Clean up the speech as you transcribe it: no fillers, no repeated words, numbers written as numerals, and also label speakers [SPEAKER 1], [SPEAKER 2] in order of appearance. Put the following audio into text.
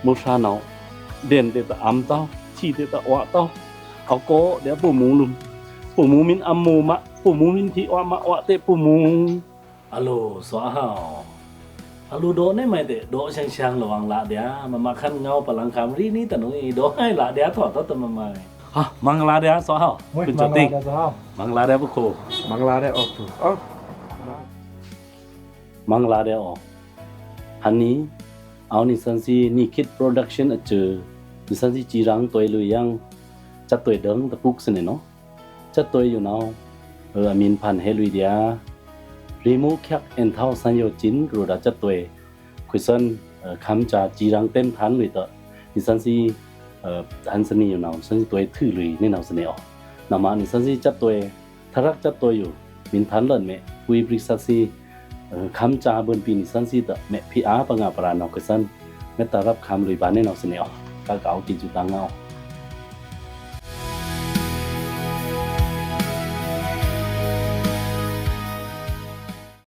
[SPEAKER 1] 木沙脑练的暗道气的瓦道เอาโกเดี๋ยวปู่หมูลุมปู่หมูมินอัมมูมะปู่หมูมินทิวะมะวะเตปู่หมูอะโลสวะฮาวอะลูโดเนี่ยไม่เตโดช่างๆระวังละเดี๋ยวมาคันเงาปลังคำรีนี่ตะหนูอีโดให้ละเดี๋ยวถอดตะมาใหม่ฮะมังลาเดี๋ยวสวะฮาวคุณจติงมังลาเดี๋ยวปู่โค
[SPEAKER 2] มังลาได้ออกถูก
[SPEAKER 1] มังลาเดี๋ยวออกอันนี้เอานิสันซีนี่คิดโปรดักชั่นเจอนิสันซีจีรังตัวลุยยังจัดตัวเดิงตะปุกสนิเนาะจัดตัวอยู่เนาะอามินพันเฮลุยเดียรีมูแคกเอ็นเท่าสัญญาจินรูดาจัดตัวคุยซันคำจากจีรังเต็มทันลุยต่อนิสันซีอันสนีอยู่เนาะสันซีตัวถือลุยนี่เนาสนิออกนามานิสันซีจัดตัวทารักจัดตัวอยู่มินทันเลินเมคุยบริษัทซีคำจาบนปีนิสันซีตะเมพีอาปังอาปราเนาะคุยซันเมตารับคำลุยบานนี่เนาสนิออกกะเกากินจุตังเงา